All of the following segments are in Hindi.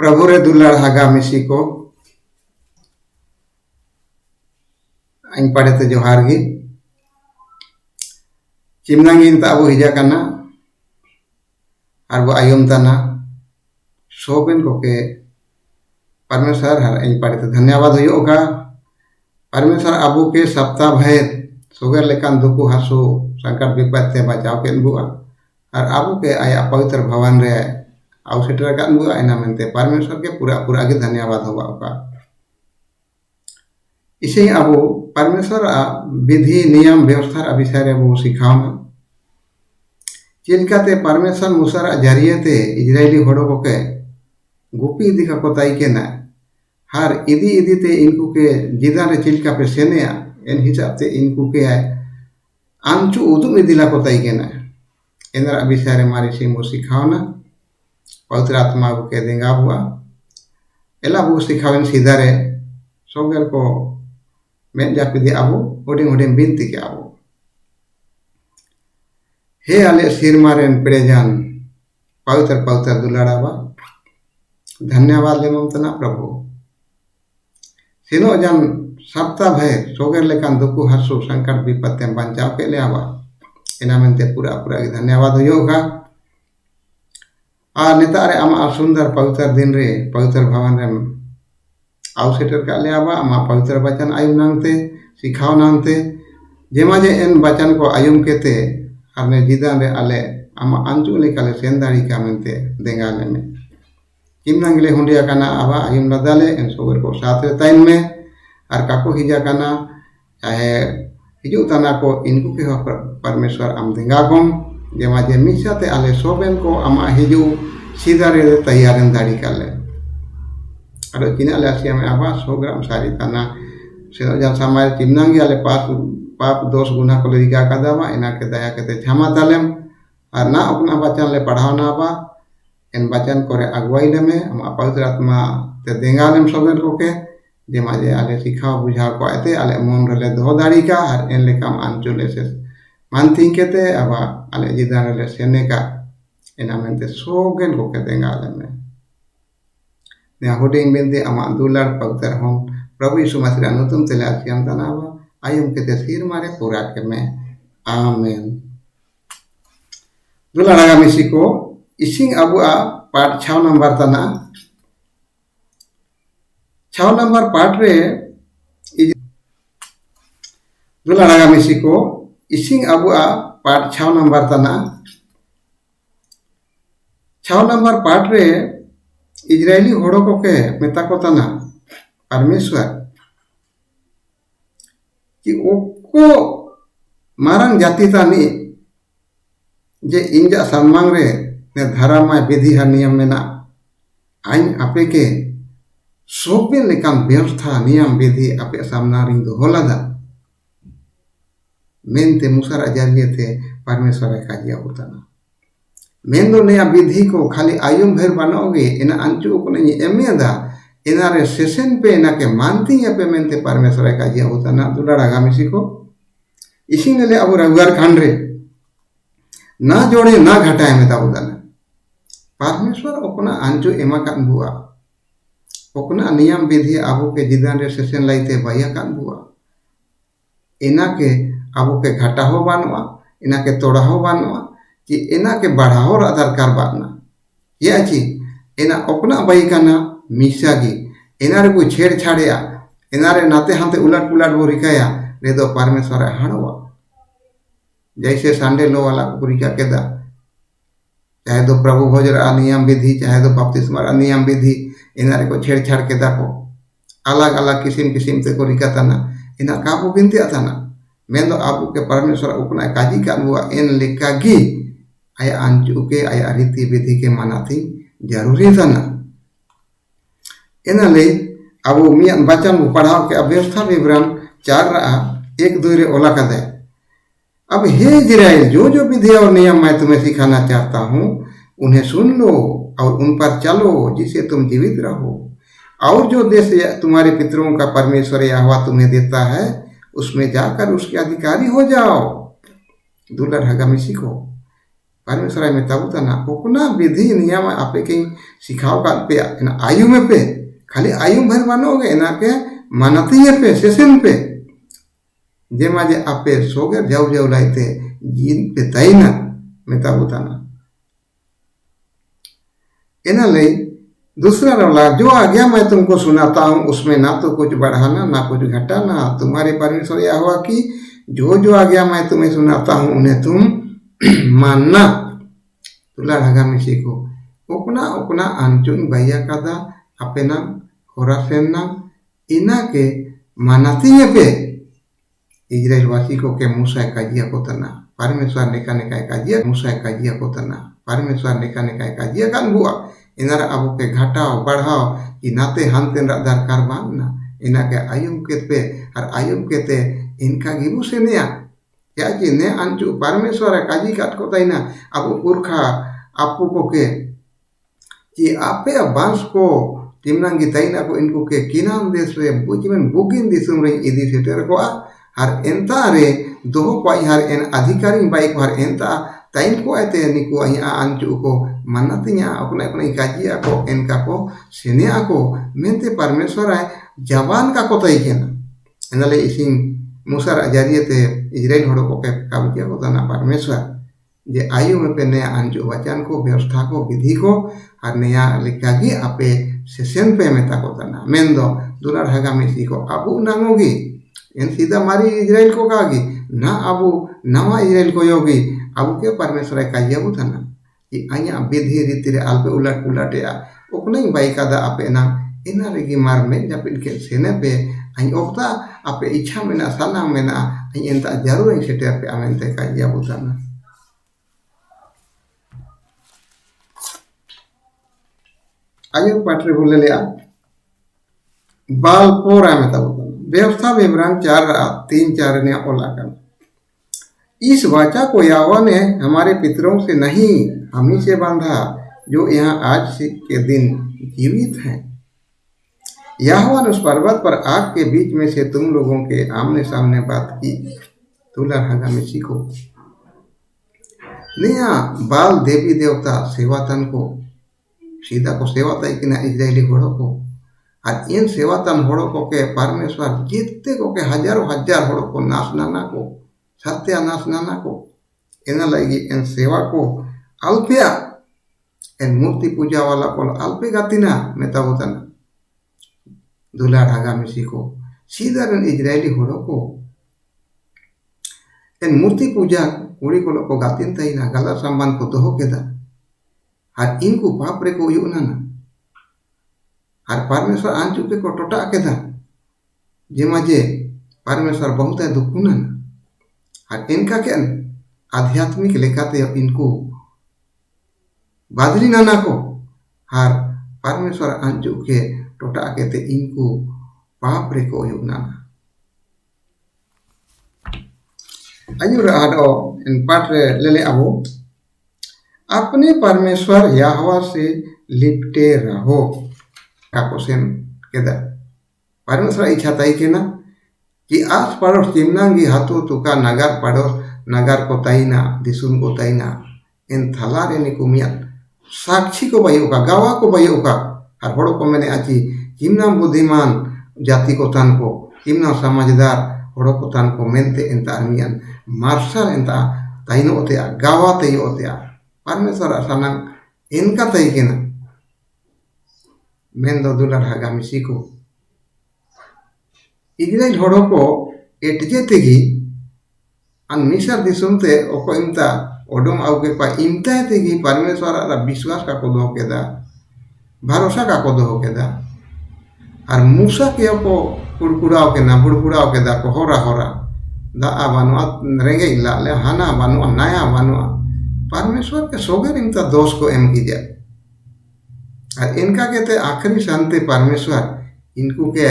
प्रभु रे दुलार हागा मिसी को इन पढ़ते जोहार गी चिमनांगिन ता अबो हिजा कना और वो आयम तना सोबेन को के परमेश्वर हर इन पढ़ते धन्यवाद होगा परमेश्वर अबो के सप्ताह भर सोगर लेकान दुखु हासु संकट विपत्ति बचाव के बुआ और अबो के आया पवित्र भवन रे आउसेटर का बुआ इना मनते परमेश्वर के पूरा पूरा के धन्यवाद होगा इसे अबो परमेश्वर विधि नियम व्यवस्था विषय रे वो सिखाओना चिलकाते परमेश्वर मुसर जरिए ते इजरायली होड़ो को के गुपी दिखा को ताई के ना हर इदी इदी ते इनको के जिदा रे चिलका पे सेनेया इन हिसाब से इनको के आंचू उदुम इदिला को ताई के ना इनरा विषय रे मारी सिमो सिखाओना पवित्र आत्मा को के देंगा हुआ एला वो सिखावन सीधा रे सोगर को मैं जापी दे आबो होडिंग होडिंग बिनती के आबो हे आले सिर मारेन पेड़ेजान पवित्र पवित्र दुलाड़ावा धन्यवाद ले ममतना प्रभु सिनो जन सप्ताह भय सोगर लेकान दुखु हसु संकट विपत्ति बचाव के ले आवा इना मनते पूरा पूरा धन्यवाद होगा आ नेतारे आमा सुंदर पवित्र दिन रे पवित्र भवन रे आउसेटर का ले आवा आमा पवित्र वचन आयुम नांगते सिखाओ नांगते जेमा जे इन वचन को आयुम केते आने जिदान रे आले आमा अंचु ले काले सेंदारी का मनते देंगा ले में चिमनांगले हुंडिया काना आवा आयुम लदाले इन सोगर को साथ रे ताइन में और काको हिजा काना चाहे हिजु तना को इनको के परमेश्वर आम देंगा कोम जेमा जे मिसाते आले सोबेन को आमा हिजु सीधा रे तैयारन दाड़ी काले अरे चिना ले आसिया में आवा सोग्राम सारी तना से जन समय चिमनांगी आले पाप दोष गुना को लेगा कदावा इना के दया के क्षमा तालेम और ना अपना बचन ले पढ़ावना बा इन बचन करे अगुवाई ले में हम पवित्र आत्मा ते देंगालेम सोगन को के जेमा जे आले सिखाओ बुझाओ को आते आले मन रले दो दाड़ी का और इन ले काम अंचुले से मानती केते अबा आले जिदान ले सेने का इना मेंते सोगन को के देंगालेम में ने होडिंग बिंदे अमा दुलार पवित्र हों प्रभु यीशु मसीह अनुतम तेले आसियाम तनावा आयुम के सिर मारे पूरा के में आमेन दुलार आगामी को इसिंग अबुआ पाठ 6 नंबर तना 6 नंबर पाठ रे दुलार आगामी को इसिंग अबुआ पाठ 6 नंबर तना 6 नंबर पाठ रे इजरायली होड़ो को के मेता को तना परमेश्वर कि ओको मारंग जाति तानी जे इंजा सम्मान रे ने धर्म विधि हर नियम में ना आइन आपे के सोबे लेकान व्यवस्था नियम विधि आपे सामना रिंग दो होलादा मेनते मुसर अजारिए थे परमेश्वर का जिया होताना मेंदो नया विधि को खाली आयुम भर बनाओगे इना अंचु को नहीं एमेदा इना रे सेशन पे इना के मानती है पे मेनते परमेश्वर का जिया होता ना दुलार आगामी को इसी ने ले अब रविवार खंड रे ना जोड़े ना घटाए में होता ना परमेश्वर अपना अंचु एमा कान बुआ अपना नियम विधि आबो के जिदान रे सेशन लाइते भैया कान बुआ इना के आबो के घटा हो बानवा इना के तोड़ा हो बानवा कि इना के बढ़ाओ आधार कार बातना ये अच्छी इना अपना भाई का ना मिसागी इना रे कोई छेड़छाड़िया इना रे नाते हाथे उलट पुलट वो रिकाया रे दो परमेश्वर हाणवा जैसे संडे लो वाला पुरिका केदा चाहे तो प्रभु भोज नियम विधि चाहे तो बपतिस्मा नियम विधि इना रे को छेड़छाड़ केदा को अलग अलग किस्म किस्म से को रिकाता ना इना काबू बिनती आता ना मैं तो आपको के परमेश्वर अपना काजी का हुआ इन लिखागी आया अंचु के आया रीति विधि के मानाती जरूरी था ना इना ले अब मियान बचन पढ़ाओ के अव्यवस्था विवरण 4 रहा 1-2 रे ओला का दे अब हे इजराइल जो जो विधि और नियम मैं तुम्हें सिखाना चाहता हूँ उन्हें सुन लो और उन पर चलो जिससे तुम जीवित रहो और जो देश तुम्हारे पितरों का परमेश्वर यहोवा तुम्हें देता है उसमें जाकर उसके अधिकारी हो जाओ दुलार हगामी सीखो परमेश्वर मेताबूतना ओकना विधि नियम आपे के सिखाव का पे आयु में पे खाली आयु भर मानोगे ना के मानती पे सेशन पे जे माजे आपे सोगे जाऊ जाऊ लाइते जीन पे ताइना मेताबूतना एना ले दूसरा रौला जो आज्ञा मैं तुमको सुनाता हूँ उसमें ना तो कुछ बढ़ाना ना कुछ घटाना, तुम्हारे परमेश्वर यह हुआ कि जो आज्ञा मैं तुम्हें सुनाता हूँ उन्हें तुम मानना। तुला ढागा में सीखो ओकना ओकना अंचुन भैया कादा अपेना होरासेना इना के मानती है पे इजराइल वासी को के मूसा काजिया को तना परमेश्वर नेका नेका काजिया मूसा काजिया को तना परमेश्वर नेका नेका काजिया kan बुआ इनारा अबो के घटाओ बढ़ाओ कि नाते हानते दरकार बांगना इना के आयुम के पे और आयुम के ते इनका गिबु से नया क्या कि ने अंचु परमेश्वर काजी काट को ताइना अबो पुरखा आपू को के कि आपे बांस को तिमनांगी ताइना को इनको के किनाम देश रे बुजमेन बुगिन दिसुम रे इदी सेटर को हर एंता रे दोहो को हर एन अधिकारी बाइक हर एंता ताइन को आते निको अया अंचु को मनतिया अपने अपने काजिया को इनका को सेनिया को मेंते परमेश्वर है जवान का को तई केना एनले इसिंग मूसा जरिए ते इजराइल हड़ो को के काबिया को तना परमेश्वर जे आयु में पे नया अंचु वचन को व्यवस्था को विधि को और नया लिखागी आपे सेशन पे मेता को तना मेंदो दुलार हगा में सीखो अबू नामोगी इन सीधा मारी इजराइल को कागी ना अबू नवा इजराइल को योगी अबू के परमेश्वर काजिया को तना कि आया विधि रीति रे अल्पे उलट उलटे ओकने बाई कादा आपे ना इना रेगी मार में जापिन के सेने पे आई ओक्ता आपे इच्छा में ना साना में ना आई एंता जरूर इन सेटे पे आमेंते काजिया बुताना आयु पाठरे बोले ले बाल पोरा में तब व्यवस्था विवरण 4:3-4 ने ओला कर इस वाचा को यावा ने हमारे पितरों से नहीं हम ही से बांधा जो यहाँ आज के दिन जीवित हैं। यहोवा ने उस पर्वत पर आग के बीच में से तुम लोगों के आमने सामने बात की। तुला हगा में सीखो नया बाल देवी देवता सेवातन को सीधा को सेवाता कि इजरायली घोड़ों को और इन सेवातन होड़ों को के परमेश्वर जितने को के हजारों हजार होड़ों को नाश नाना को सत्यानाश नाना को एना लगी इन सेवा को अल्पिया इन मूर्ति पूजा वाला को अल्पे गातिना मेताबोतना दुला ढागा में सीखो सीधा इजरायली होड़ों को इन मूर्ति पूजा कुड़ी को लोग गातिन ताइना गला संबंध को दोहो केदा और इनको पाप रे को युना ना और परमेश्वर आंचु के को टोटा केदा जे मजे परमेश्वर बहुत है दुखुना ना और इनका क्या आध्यात्मिक लेखाते इनको बादरी नाना को हर परमेश्वर अंचु के टोटा कहते इनको पाप रे को युगना अयुर आडो इन पाठ रे लेले अबो अपने परमेश्वर यहोवा से लिपटे रहो काकोसेन केदा परमेश्वर इच्छा ताई के ना कि आस पड़ोस चिमनांगी हाथों तुका नगर पड़ोस नगर को ताइना दिसुन को ताइना इन थलारे ने कुमिया साक्षी को बयो का गावा को बयो का हर बड़ो को मैंने आची चिमना बुद्धिमान जाति को तन को चिमना समझदार बड़ो को तन को मेनते इंता अरमियन मार्शल इंता ताइनो ओते गावा तई ओते परमेश्वर असानंग इनका तई के ना मेन दो दुला ढागा में सीखो इजराइल होड़ो को एटजे तेगी अन मिसर दिसुम ते ओको इमता ओडोम आउके पा इमता तेगी परमेश्वर रा विश्वास का को दो केदा भरोसा का को दो केदा और मूसा के को कुड़कुड़ाओ के ना बुड़बुड़ाओ केदा को होरा होरा दा बानुआ रेंगे इला ले हाना बानुआ नया बानुआ परमेश्वर के सोगर इमता दोष को एम की जाए और इनका कहते आखिरी शांति परमेश्वर इनको के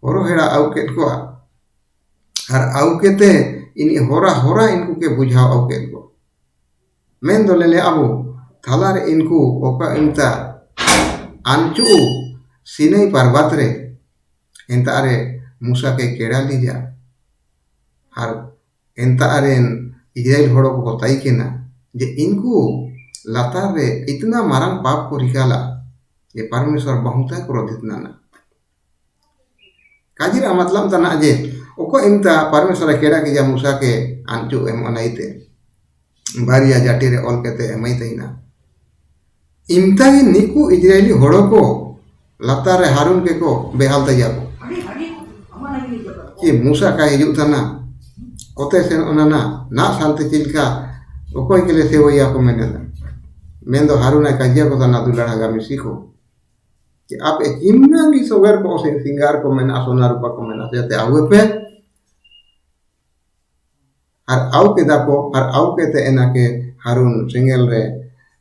होरो हेड़ा आउकेट को और आउकेते इन होरा होरा इनको के बुझाओ आउकेट को मेन दो ले अबो थालार इनको ओका इनता अंचु सिनै पर्वत रे इंता रे मूसा के केड़ा लीजा और इंता रे इजराइल होड़ो को ताई के ना जे इनको लातार रे इतना मारंग पाप को रिकाला जे परमेश्वर बहुत क्रोधित नाना काजिरा मतलब तना जे ओको इमता परमेश्वर केड़ा के जा मूसा के आंचू एम अनाइते बारिया जाटी रे ऑल केते एमैतेना इमता गे निकू इजरायली होड़ो को लातार रे हारून के को बेहाल तैया को कि मूसा का हिजुग तना कोते से ओनाना ना सालते चिलका ओकोय के ले सेवैया को मेनेदा मेन दो हारून का जिया को तना दुलाड़ा गामिसी को कि आप एक इमनांगी सोगर को से सिंगार को मेना सोना रूपा को मेना जाते आवे पे हर आउ के दाको हर आउ के ते एना के हारून सिंगल रे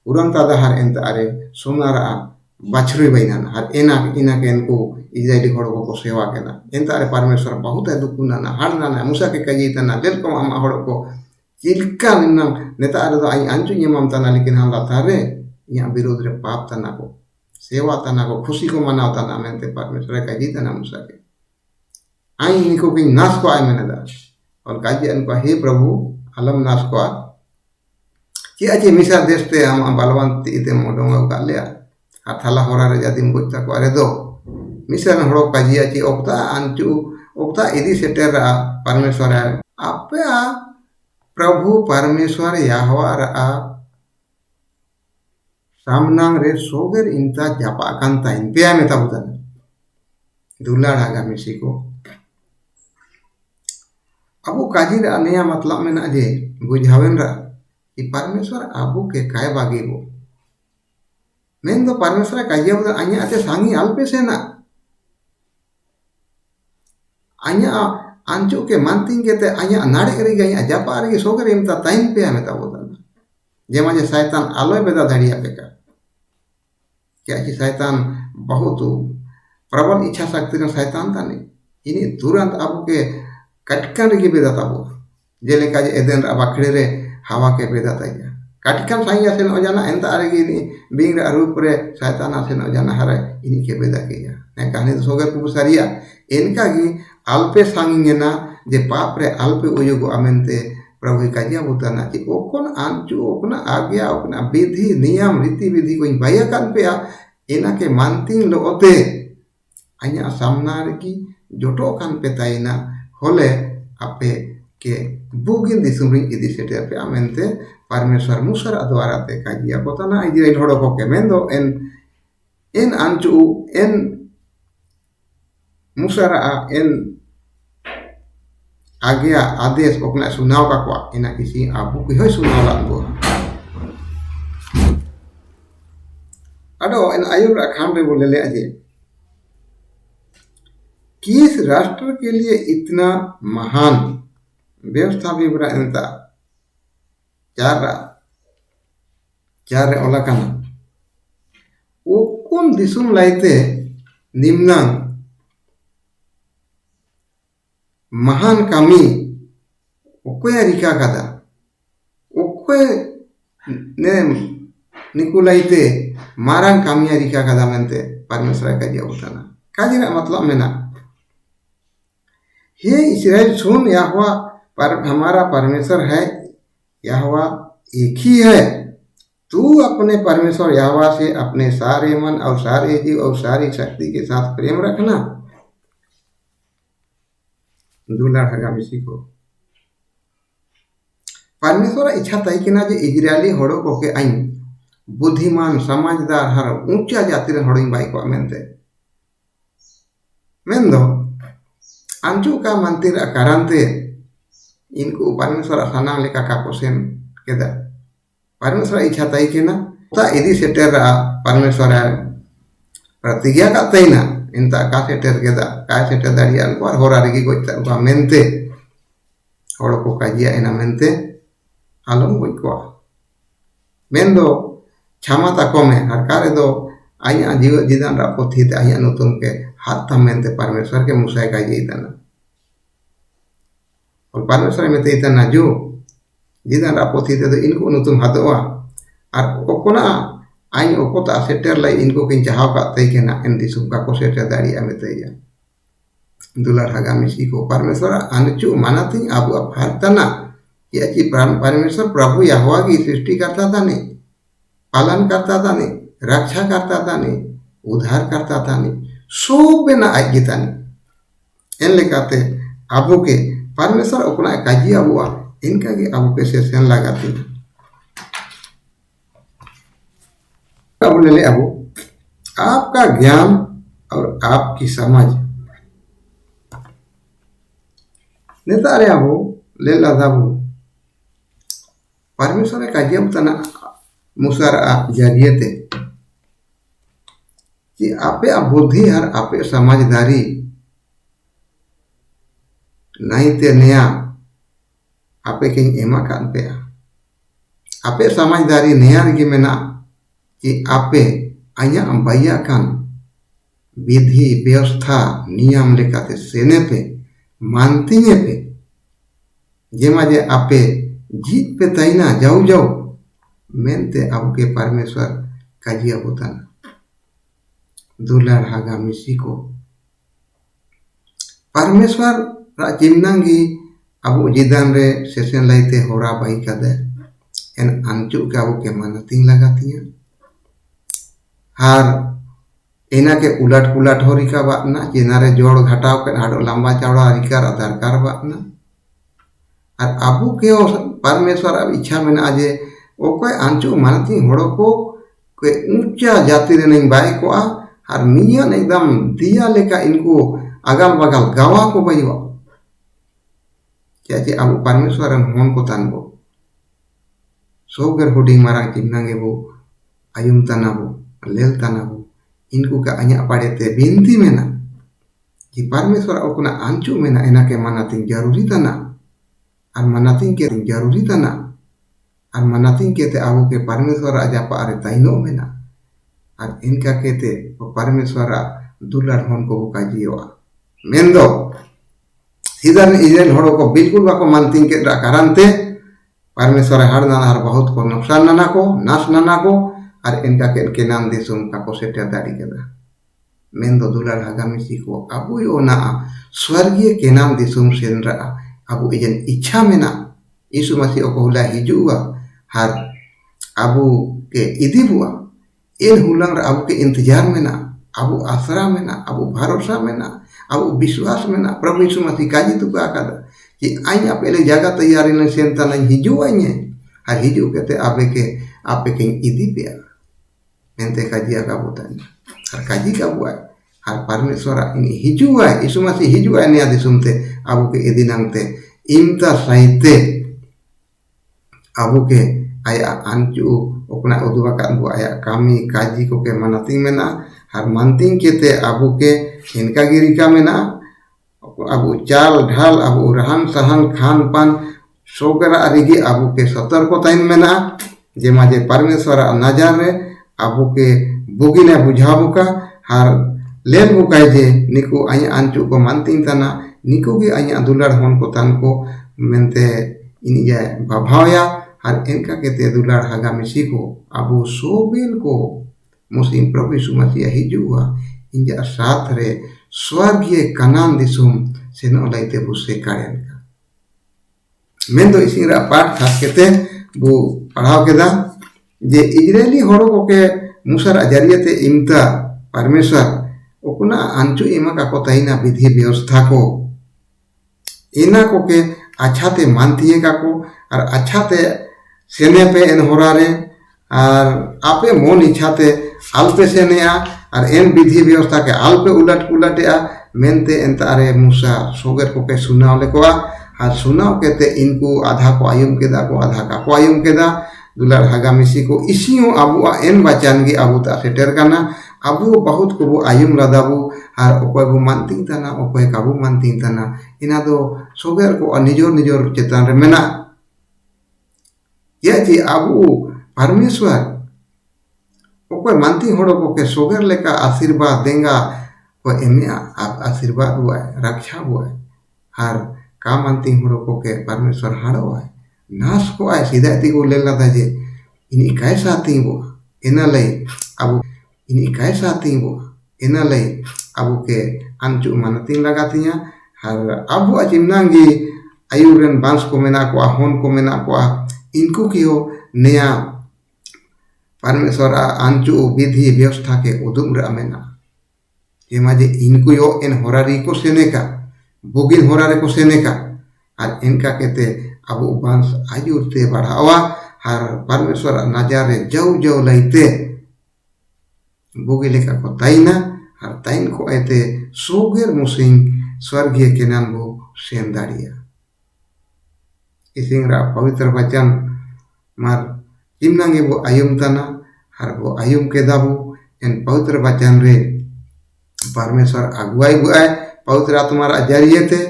उरंग तादा हर एंत अरे सोनारा बाछरी बैना हर एना इना के इनको इजरायली होड़ को सेवा केना एंत अरे परमेश्वर बहुत है दुकुना ना हर ना मूसा के कजी तना लेल को हम होड़ को चिलका निना नेता अरे तो आई अंचु यमम तना लेकिन हम लाता रे या विरोध रे पाप तना को सेवा तना को खुशी को मनाव तना मेनते परमेश्वर का जी तना मूसा के आई इनको के नाश को आए मैंने दा और काजी अनको हे प्रभु अलम नाश को आ कि अजे मिसा देश ते हम बलवंत इते मोडोंगा का लिया हाथाला होरा रे जादिम गोता को अरे दो मिसा न हड़ो काजी अचे ओक्ता अंचु ओक्ता इदी सेटेर परमेश्वर आपे प्रभु परमेश्वर याहवा रा सामनांग रे सोगर इंता जापा कांता इन पे में तबुतन दुलाड़ा गामिसी को अबो काजी रा नया मतलब में ना जे बुझावेन रा कि परमेश्वर आबू के काय बागी वो मेन दो परमेश्वर काजिया बुदा अन्य आते सांगी अल्पे से ना अन्य अंचु के मानतिंग के ते अन्य नाड़े रे गई जापा रे सोगर इमता ताइन पे में तबुतन जेमा जे शैतान आलोय बेदा धड़िया पे का क्या कि शैतान बहुत प्रबल इच्छा शक्ति का शैतान था नहीं इन्हीं तुरंत आपको के कटकन की बेदा ताबो जेले का एदेन बाखड़े रे हवा के बेदा ताया कटकन साइया से न जाना एंता अरे की बिंग रूप रे शैतान से न जाना हरे इन्हीं के बेदा किया ने कहानी तो सोगर को सरिया इनका की अल्पे सांगिंगे ना जे पाप रे अल्पे उयुगो अमेंते प्रभु का जिया बुतना कि ओकन आंचु ओकना आज्ञा ओकना विधि नियम रीति विधि को बाया कान पे एना के मानतिंग लोते अन्या सामना रे की जोटो कान पे ताइना होले आपे के बुगिन दिसुम इदी सेटे पे अमेंते परमेश्वर मूसा द्वारा ते का जिया बोतना इजराइल होड़ो को के मेंदो एन आंचु एन मूसा एन आज्ञा आदेश ओकना सुनाव का को इना किसी आबू की होय सुनाव लांगो अडो इन आयुर खान रे बोले ले अजे किस राष्ट्र के लिए इतना महान व्यवस्था भी बड़ा एंता चार ओला काना ओ कोन दिसुम लाइते निम्नांग महान कमी ओकोया रिका कदा ओकोय ने निकुलाइते मारंग कामिया रिका कदा मेनते परमेश्वर का जिया उताना काजी ना मतलब में ना हे इस्राएल सुन यहोवा पर हमारा परमेश्वर है यहोवा एक ही है तू अपने परमेश्वर यहोवा से अपने सारे मन और सारे जीव और सारी शक्ति के साथ प्रेम रखना दुलाड़ा गामिसी को परमेश्वर इच्छा तय कि ना जे इजरायली होड़ो को के आई बुद्धिमान समझदार हर ऊंचा जाति रे होड़ो बाई को मेनते मेंदो अंचु का मंदिर अकारांते इनको परमेश्वर साना लेका का कोसेन केदा परमेश्वर इच्छा तय कि ना ता इदी सेटर परमेश्वर प्रतिज्ञा का तयना इंता का सेटर केदा का सेटर दाड़िया को होरा रे की गोइता को मेनते होड़ो को काजिया एना मेनते आलम गोइ को मेंदो क्षमा ताको में हर कारे दो आया जीव जिदान रा पोथी ते आया नतुम के हाथ मेनते परमेश्वर के मूसा का इतना और परमेश्वर में ते इतना जो जिदान रा पोथी ते इनको नतुम हाथवा और ओकोना आई ओकोता सेटर लाई इनको किन चाहाव का तय के ना इन दिसुम का को सेटर दाड़िया में तैया दुलाड़ा गामिसी को परमेश्वर अनचु मानती आबु अफारतना याची परमेश्वर प्रभु यहोवा की सृष्टि करता था नहीं, पालन करता था नहीं, रक्षा करता था नहीं, उद्धार करता था नहीं, सब ना आज गीता नहीं। एन लेकाते अबो के परमेश्वर अपना काजी अबुआ इनका के अबो के सेशन लगाती है। अब ले ले अबो आपका ज्ञान और आपकी समझ नेता रे अबो ले लादाबो परमेश्वर काजी अब तना मुसार जरिए थे कि आपे बुद्धि हर आपे समझदारी नहीं ते नया आपे कहीं एमा कान पे आपे समझदारी नया रगी मेना कि आपे आया बाया कान विधि व्यवस्था नियम लेकाते सेने पे मानती पे जेमा जे आपे जीत पे तैना जाऊ जाऊ मेनते अब के परमेश्वर काजिया होता दुलार हागा मिसी को परमेश्वर चिमनांगी अब जिदान रे सेशन लाइते होरा बाई कदे एन अंचु के अब के मनतिंग लगाती हैं हार एना के उलट पुलट हो रिका बातना जेनारे जोड़ घटाव के हाडो लंबा चौड़ा रिका दरकार बातना और अबू के परमेश्वर अब इच्छा में आजे ओके अंचु मनती होड़ो को के ऊंचा जाति रे नहीं बाई को और नियन एकदम दिया लेका इनको अगल बगल गवा को बइवा क्या अब परमेश्वर होन को तनबो सोगर हुडिंग मारा चिन्नांगे वो आयुम तनाबो लेल तनाबो इनको का अन्या पड़े ते बिनती में ना कि परमेश्वर अपना अंचु में ना इना के मनातिंग जरूरी तना और मनातिंग के जरूरी तना और मनातिंग के ते आवो के परमेश्वर आजा पारे ताइनो में ना और इनका कहते परमेश्वर दुलार होन को बुका जीवा मेंदो सीधर इजराइल होड़ो को बिल्कुल बाको मानतिंग के कारण ते परमेश्वर हर नाना हर बहुत को नुकसान नाना को नाश नाना को और इनका के नाम दिसुम का को सेटे दाड़ी केदा मेंदो दुलार हागामिसी को अबु यो ना स्वर्गीय के नाम दिसुम सेनरा अबु इजन इच्छा में ना यीशु मसीह को हुला हिजुआ हर अबु के इदी बुआ इन हुलंग अबु के इंतजार में ना अबु आसरा में ना अबु भरोसा में ना अबु विश्वास में ना प्रभु यीशु मसीह काजी तु का कदा कि आइया पहले जगह तैयारी न सेंता न हिजुआ ने हर हिजु कहते आपे के इदी पे मेंते काजी का बोतन हर काजी का बुआ हर परमेश्वर इन हिजुआ यीशु मसीह हिजुआ ने आदि सुनते अबु के इदी नंगते इमता साहित्य अबु के आया अंचु अपना उदुआ का अबु आया कामी काजी को के मनतिंग में ना हर मनतिंग केते अबु के इनका गिरिका में ना अबु चाल ढाल अबु रहन सहन खान पान सोगरा अरिगी अबु के सतर्कता में ना जेमा जे परमेश्वर नजर रे अबु के बुगिने बुझाबु का हर लेन बुकाय जे निको आया अंचु को मनतिंग तना निको के आया दुलार होन को तन को मेनते इन जे भाभाया हर इनका केते दुलार हागा मिसी को अबु सोबिन को मुस्लिम प्रभु यीशु मसीह हिजुआ इंजा साथ रे स्वर्गीय कनान दिसुम सेनो लाइते बुसे कारेन का मेन दो इसिरा पाठ खास केते बु पढ़ाव केदा जे इजरायली होड़ो को के मुसर जरिए इमता परमेश्वर ओकुना अंचु इमा का को तहिना विधि व्यवस्था को इना को के अच्छा ते मानतीय का को और अच्छा ते सेने पे एन होरारे और आपे मोन इच्छा ते अल्पे सेने और एन विधि व्यवस्था के अल्पे उलट पुलटे मेनते एंतारे मूसा सोगर को के सुनाव ले को और सुनाव केते इनको आधा को आयुम केदा को आधा का को आयुम केदा दुलार हागामिसी को इसियों अबुआ एन बचान गे अबु ता सेटर काना अबु बहुत को बु आयुम रदाबु और ओकोय बु मानतिंग तना ओकोय काबु मानतिंग तना इना दो सोगर को निजोर निजोर चेतन रे मेना ये जी अबु परमेश्वर ओकोय मानतिंग होड़ो को के सोगर लेका आशीर्वाद देंगा को एमिया आप आशीर्वाद हुआ रक्षा हुआ हर का मानतिंग होड़ो को के परमेश्वर हाड़ो है नाश को आए सीधा ती को ले लाता जे इनी कैसा थी वो इना ले अब इनी कैसा थी वो इना ले अब के अंचु मनतिंग लगाती हैं हर अब अचिमनांगी आयुरेन बांस को मेना को होन को मेना को इनको कियो नया परमेश्वर आंचु विधि व्यवस्था के उदुम रे मेना जे माजे इनको यो एन होरारी को सेनेका बोगिन होरारे को सेनेका और इनका कहते अब बांस आयुरते बढ़ावा हर परमेश्वर नजारे जौ जौ लाइते बोगी लेका को ताइना हर ताइन को ऐते सोगेर मुसिंग स्वर्गीय के नाम वो सेन दाड़िया इसिंगरा पवित्र वचन मार चिमनांगे वो आयुम तना हर वो आयुम के दाबू इन पवित्र वचन रे परमेश्वर अगुवाई बुआए पवित्र आत्मा रा जरिए थे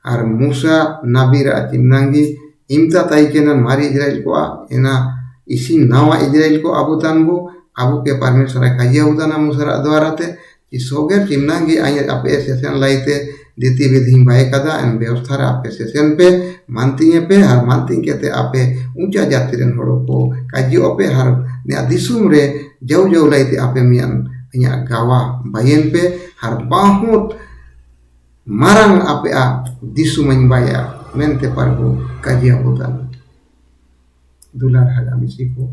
और मूसा नबी रा चिमनांगी इमता ताई के नन मारी इजराइल को एना इसी नावा इजराइल को अबू तानबो अबू के परमेश्वर का ये उदाना मूसा द्वारा थे कि सोगेर चिमनांगी आये आपे सेशन लाइते दीति विधि बाय कदा एन व्यवस्था रे आपे सेशन पे मानती पे हर मानती कहते आपे ऊंचा जाति रेन हड़ो को काजी आपे हर ने दिसुम रे जौ जौ लाइते आपे मियान इया गावा बायन पे हर बहुत मारंग आपे आ दिसुम बाया मेनते प्रभु काजी होता दुलार हगा मिसी को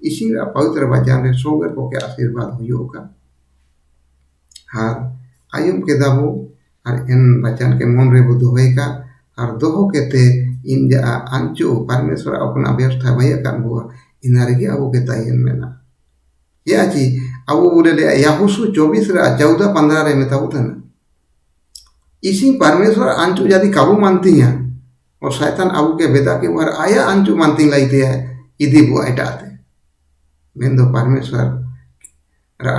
इसी पवित्र वचन रे सोगर को के आशीर्वाद होगा हर आयुम के दाबो और इन वचन के मन रे बुद्धो होएगा और दोहो केते इन जा अंचु परमेश्वर अपना व्यवस्था भैया कर हुआ इन रेगे अबो के तायन मेना या जी अबो बोले ले यहोशू 24 रे 14 15 रे में ताऊ ना इसी परमेश्वर अंचु यदि काबू मानती हैं और शैतान अबू के बेदा के वर आया अंचु मानती लाइते है इदी वो हटाते मेंदो परमेश्वर रा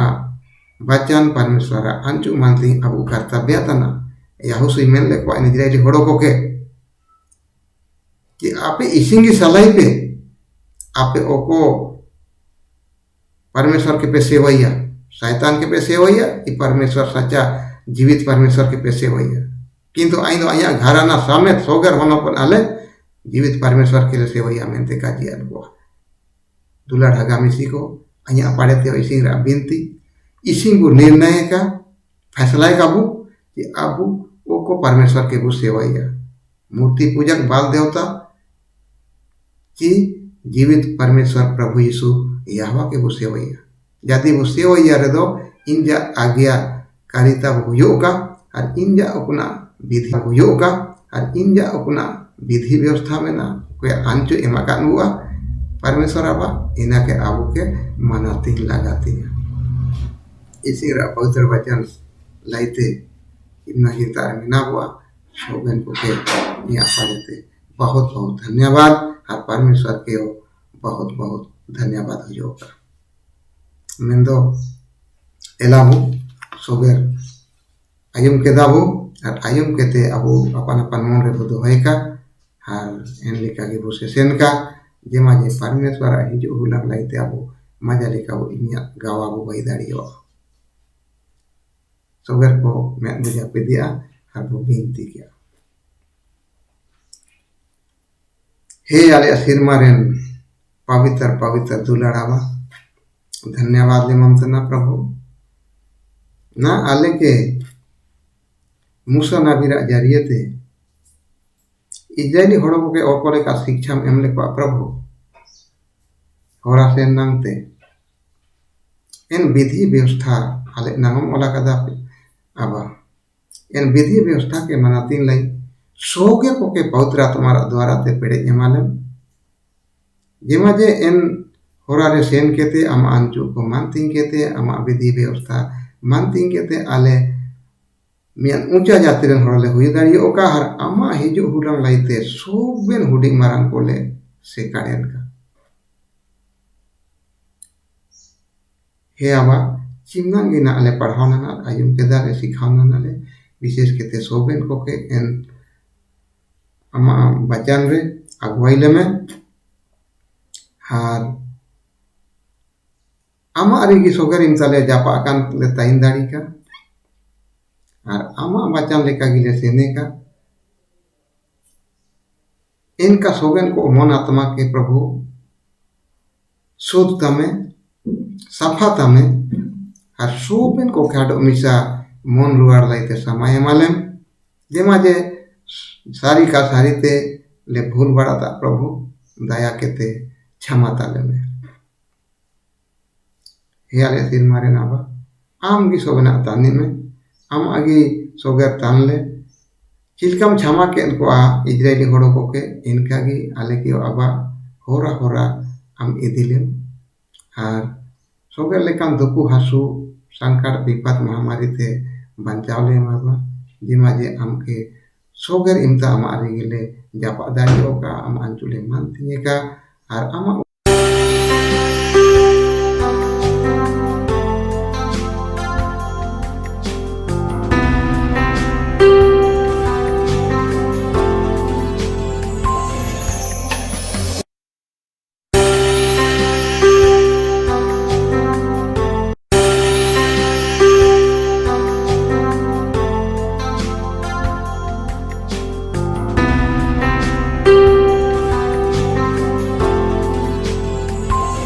वचन परमेश्वर अंचु मानती अबू कर्तव्य तना यहोशू मेन ले को इजराइल होड़ो को के कि आपे इसिंगी सलाई पे आपे ओको परमेश्वर के पे सेवैया शैतान के पे सेवैया कि परमेश्वर सच्चा जीवित परमेश्वर के पे सेवैया किंतु आई दो आया घराना समेत सोगर होना पर आले जीवित परमेश्वर के सेवैया मेनते का जिया को दुला ढागा मिसी को आया पड़े थे इसिंग रा बिनती इसिंग को निर्णय का फैसला काबू कि अबू वो को परमेश्वर के बु सेवैया मूर्ति पूजक बाल देवता कि जीवित परमेश्वर प्रभु यीशु यहोवा के बु सेवैया जाति बु सेवैया रे दो इंजा आज्ञा कारिता होगा और इंजा अपना विधि होगा और इंजा अपना विधि व्यवस्था में ना कोई अंचु एमाकान हुआ परमेश्वर आबा इना के आबू के मनाती लगाती है इसी रा पवित्र वचन लाइते इतना ही तार मिना हुआ शोगन को के यहाँ पढ़ते बहुत बहुत धन्यवाद और परमेश्वर के बहुत बहुत धन्यवाद होगा मेंदो एलाबू सोगर आयुम के दाबू और आयुम कहते अबू अपन अपन मन रे बुद्धो है का और एन लिखा के बुसे सेन का जेमा जे परमेश्वर हिजु हुला लाइते अबू मजा लिखा वो इन्या गावा बो भाई दाड़ियो सोगर को मैं मुझे पे दिया और वो बेनती किया हे आले आशीर्मारेन पवित्र पवित्र दुलारावा धन्यवाद ले ममतना प्रभु ना आले के मूसा नबीरा जरिए थे इजराइली हड़ो के ओकोले का शिक्षा में हमले को प्रभु होरा से नांगते इन विधि व्यवस्था आले नाम ओला कदा अब इन विधि व्यवस्था के मनाती लाई सोगे को के पवित्र आत्मा द्वारा ते पेड़े जमालम जेमा जे इन होरा रे सेन केते अम अंचु को मानती केते अम विधि व्यवस्था मानती केते आले मियान ऊंचा जाति रेन हड़ले हुई दाड़ी ओका हर अमा हिजु हुरंग लाइते सोबेन हुडी मारंग कोले से काडेन का हे आवा चिमनांगी ना आले पढ़ावना ना आयुम के दारे सिखावना ना ले विशेष केते सोबेन को के एन अमा बचन रे अगुवाइले में हार अमा अरेगी सोगर इंसाले जापा अकान ले ताइन दाड़ी का और अमा बचन लेका गिले सेने का इनका सोगन को मन आत्मा के प्रभु शुद्धता में सफाता में और सोबेन को खाडो मिसा मन रुआर लाइते समय मालेम जेमा जे सारी का सारी ते ले भूल बड़ाता प्रभु दया केते क्षमा ताले में हे आले तीन मारे नाबा आम गी सोगना तानी में आम आगे सोगर तान ले चिलकम क्षमा के को इजरायली होड़ो को के इनका गी आले की अबा होरा होरा आम इदिले और सोगर लेकान दुकु हासु संकट विपद महामारी ते बंचाव ले माबा जिमा जे आम के सोगर इमता हमारे गिले जापा दाड़ी का आम अंचुले मानती का और आम